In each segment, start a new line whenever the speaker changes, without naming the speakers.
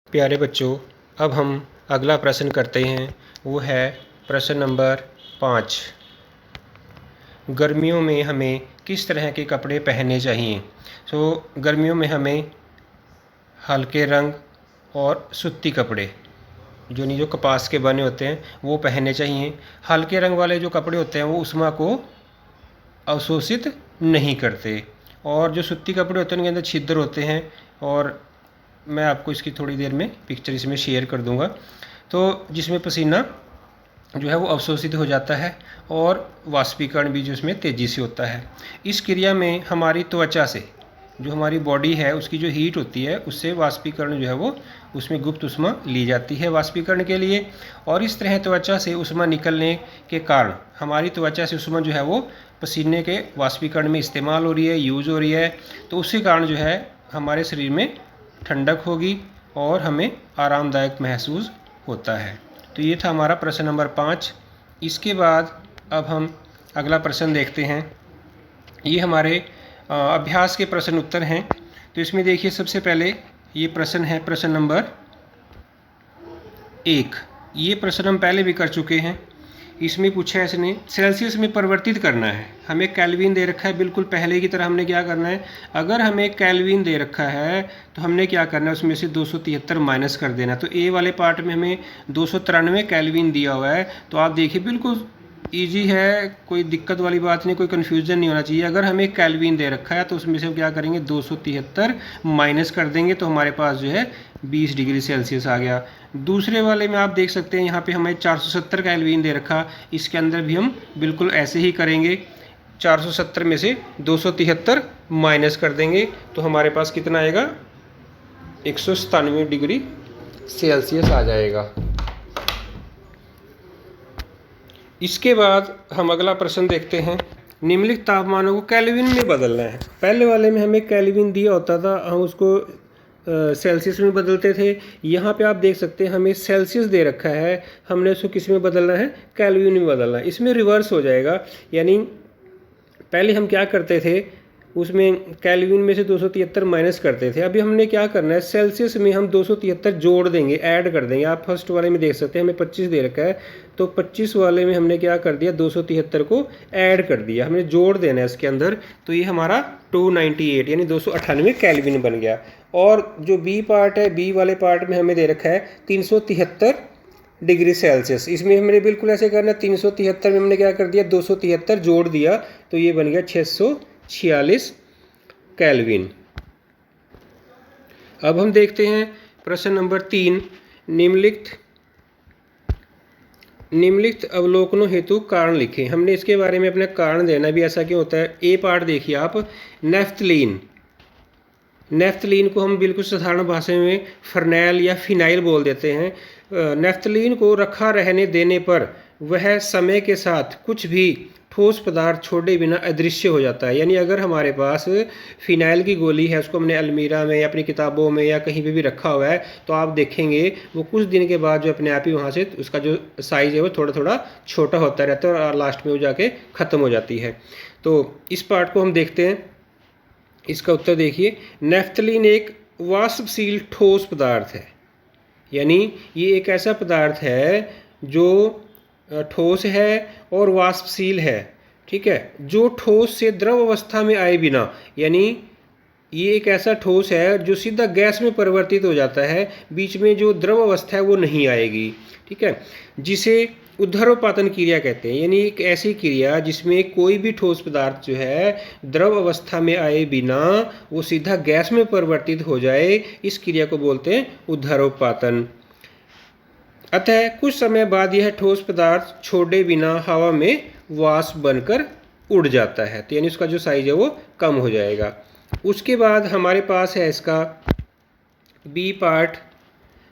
प्यारे बच्चों, अब हम अगला प्रश्न करते हैं। वो है प्रश्न नंबर 5। गर्मियों में हमें किस तरह के कपड़े पहनने चाहिए। गर्मियों में हमें हल्के रंग और सूती कपड़े जो कपास के बने होते हैं वो पहनने चाहिए। हल्के रंग वाले जो कपड़े होते हैं वो ऊष्मा को अवशोषित नहीं करते, और जो सूती कपड़े होते हैं उनके अंदर छिद्र होते हैं, और मैं आपको इसकी थोड़ी देर में पिक्चर इसमें शेयर कर दूंगा। तो जिसमें पसीना जो है वो अवशोषित हो जाता है और वाष्पीकरण भी जो इसमें तेज़ी से होता है। इस क्रिया में हमारी त्वचा से जो हमारी बॉडी है उसकी जो हीट होती है उससे वाष्पीकरण जो है वो उसमें गुप्त ऊष्मा ली जाती है वाष्पीकरण के लिए, और इस तरह त्वचा से ऊष्मा निकलने के कारण हमारी त्वचा से ऊष्मा जो है वो पसीने के वाष्पीकरण में इस्तेमाल हो रही है, यूज़ हो रही है। तो उसी कारण जो है हमारे शरीर में ठंडक होगी और हमें आरामदायक महसूस होता है। तो ये था हमारा प्रश्न नंबर 5। इसके बाद अब हम अगला प्रश्न देखते हैं। ये हमारे अभ्यास के प्रश्न उत्तर हैं। तो इसमें देखिए, सबसे पहले ये प्रश्न है प्रश्न नंबर 1। ये प्रश्न हम पहले भी कर चुके हैं। इसमें पूछा है इसने सेल्सियस में परिवर्तित करना है। हमें केल्विन दे रखा है, बिल्कुल पहले की तरह हमने क्या करना है, अगर हमें केल्विन दे रखा है तो हमने क्या करना है, उसमें से 273 माइनस कर देना। तो ए वाले पार्ट में हमें 293 केल्विन दिया हुआ है। तो आप देखिए बिल्कुल ईजी है, कोई दिक्कत वाली बात नहीं, कोई कन्फ्यूज़न नहीं होना चाहिए। अगर हमें केल्विन दे रखा है तो उसमें से हम क्या करेंगे, 273 माइनस कर देंगे तो हमारे पास जो है 20 डिग्री सेल्सियस आ गया। दूसरे वाले में आप देख सकते हैं यहाँ पे हमें 470 केल्विन दे रखा, इसके अंदर भी हम बिल्कुल ऐसे ही करेंगे। 470 में से 273 माइनस कर देंगे तो हमारे पास कितना आएगा, 197 डिग्री सेल्सियस आ जाएगा। इसके बाद हम अगला प्रश्न देखते हैं। निम्नलिखित तापमानों को केल्विन में बदलना है। पहले वाले में हमें केल्विन दिया होता था, हम उसको सेल्सियस में बदलते थे। यहाँ पे आप देख सकते हैं हमें सेल्सियस दे रखा है, हमने उसको किस में बदलना है, केल्विन में बदलना है। इसमें रिवर्स हो जाएगा, यानी पहले हम क्या करते थे, उसमें केल्विन में से 273 माइनस करते थे। अभी हमने क्या करना है, सेल्सियस में हम 273 जोड़ देंगे, ऐड कर देंगे। आप फर्स्ट वाले में देख सकते हैं हमें 25 दे रखा है, तो 25 वाले में हमने क्या कर दिया, 273 को ऐड कर दिया, हमने जोड़ देना है इसके अंदर। तो ये हमारा 298 यानी 298 केल्विन बन गया। और जो बी पार्ट है, बी वाले पार्ट में हमें दे रखा है 373 डिग्री सेल्सियस। इसमें हमने बिल्कुल ऐसे करना है, 373 में हमने क्या कर दिया, 273 जोड़ दिया, तो ये बन गया 646 केल्विन। अब हम देखते हैं प्रश्न नंबर 3। निम्नलिखित अवलोकनों हेतु कारण लिखें। हमने इसके बारे में अपना कारण देना भी, ऐसा क्यों होता है। ए पार्ट देखिए आप, नेफ्थलीन को हम बिल्कुल साधारण भाषा में फर्नैल या फिनाइल बोल देते हैं। नेफ्थलीन को रखा रहने देने पर वह समय के साथ कुछ भी ठोस पदार्थ छोड़े बिना अदृश्य हो जाता है। यानी अगर हमारे पास फिनाइल की गोली है, उसको हमने अलमीरा में या अपनी किताबों में या कहीं पे भी रखा हुआ है, तो आप देखेंगे वो कुछ दिन के बाद जो अपने आप ही वहाँ से उसका जो साइज़ है वो थोड़ा थोड़ा छोटा होता रहता है और लास्ट में वो जाके ख़त्म हो जाती है। तो इस पार्ट को हम देखते हैं। इसका उत्तर देखिए, नेफ्थलीन एक वाष्पशील ठोस पदार्थ है। यानी ये एक ऐसा पदार्थ है जो ठोस है और वाष्पशील है, ठीक है, जो ठोस से द्रव अवस्था में आए बिना, यानी ये एक ऐसा ठोस है जो सीधा गैस में परिवर्तित हो जाता है, बीच में जो द्रव अवस्था है वो नहीं आएगी, ठीक है, जिसे ऊर्ध्वपातन क्रिया कहते हैं। यानी एक ऐसी क्रिया जिसमें कोई भी ठोस पदार्थ जो है द्रव अवस्था में आए बिना वो सीधा गैस में परिवर्तित हो जाए, इस क्रिया को बोलते हैं ऊर्ध्वपातन। अतः कुछ समय बाद यह ठोस पदार्थ छोड़े बिना हवा में वाष्प बनकर उड़ जाता है, तो यानी उसका जो साइज है वो कम हो जाएगा। उसके बाद हमारे पास है इसका बी पार्ट।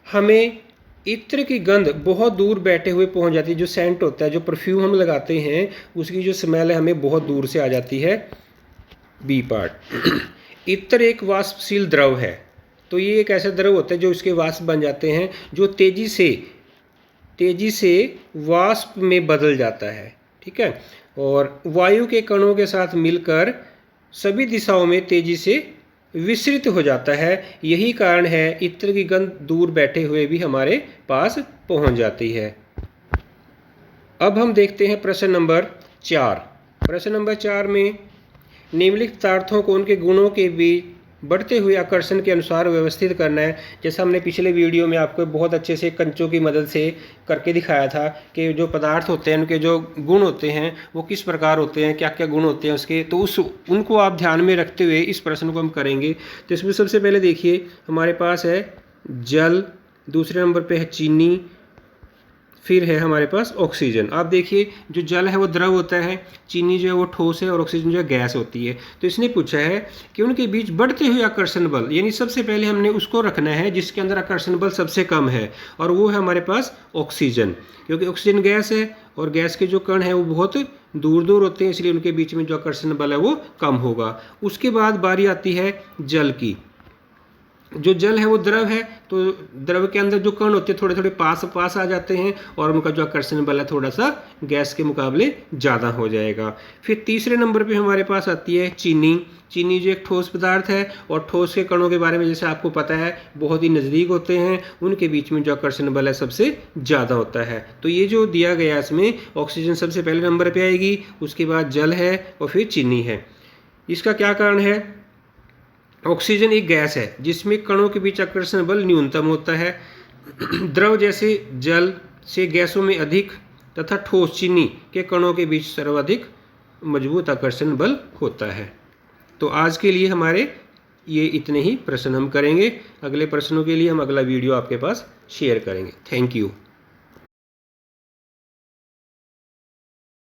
हमें इत्र की गंध बहुत दूर बैठे हुए पहुंच जाती है। जो सेंट होता है, जो परफ्यूम हम लगाते हैं, उसकी जो स्मेल है हमें बहुत दूर से आ जाती है। B part. इत्र एक वाष्पशील द्रव है, तो ये एक ऐसा द्रव होता है जो इसके वाष्प बन जाते हैं, जो तेजी से वाष्प में बदल जाता है, ठीक है, और वायु के कणों के साथ मिलकर सभी दिशाओं में तेजी से विसरित हो जाता है। यही कारण है इत्र की गंध दूर बैठे हुए भी हमारे पास पहुंच जाती है। अब हम देखते हैं प्रश्न नंबर 4। प्रश्न नंबर 4 में निम्नलिखित पदार्थों को उनके गुणों के बीच बढ़ते हुए आकर्षण के अनुसार व्यवस्थित करना है। जैसा हमने पिछले वीडियो में आपको बहुत अच्छे से कंचों की मदद से करके दिखाया था कि जो पदार्थ होते हैं उनके जो गुण होते हैं वो किस प्रकार होते हैं, क्या क्या गुण होते हैं उसके, तो उनको आप ध्यान में रखते हुए इस प्रश्न को हम करेंगे। तो इसमें सबसे पहले देखिए हमारे पास है जल, दूसरे नंबर पे है चीनी, फिर है हमारे पास ऑक्सीजन। आप देखिए जो जल है वो द्रव होता है, चीनी जो है वो ठोस है और ऑक्सीजन जो है गैस होती है। तो इसने पूछा है कि उनके बीच बढ़ते हुए आकर्षण बल, यानी सबसे पहले हमने उसको रखना है जिसके अंदर आकर्षण बल सबसे कम है, और वो है हमारे पास ऑक्सीजन। क्योंकि ऑक्सीजन गैस है और गैस के जो कण हैं वो बहुत दूर दूर होते हैं, इसलिए उनके बीच में जो आकर्षण बल है वो कम होगा। उसके बाद बारी आती है जल की। जो जल है वो द्रव है, तो द्रव के अंदर जो कण होते हैं थोड़े थोड़े पास पास आ जाते हैं और उनका जो आकर्षण बल है थोड़ा सा गैस के मुकाबले ज़्यादा हो जाएगा। फिर तीसरे नंबर पे हमारे पास आती है चीनी। चीनी जो एक ठोस पदार्थ है और ठोस के कणों के बारे में जैसे आपको पता है बहुत ही नज़दीक होते हैं, उनके बीच में जो आकर्षण बल है सबसे ज़्यादा होता है। तो ये जो दिया गया इसमें ऑक्सीजन सबसे पहले नंबर पर आएगी, उसके बाद जल है और फिर चीनी है। इसका क्या कारण है? ऑक्सीजन एक गैस है जिसमें कणों के बीच आकर्षण बल न्यूनतम होता है। द्रव जैसे जल से गैसों में अधिक तथा ठोस चीनी के कणों के बीच सर्वाधिक मजबूत आकर्षण बल होता है। तो आज के लिए हमारे ये इतने ही प्रश्न हम करेंगे। अगले प्रश्नों के लिए हम अगला वीडियो आपके पास शेयर करेंगे। Thank you.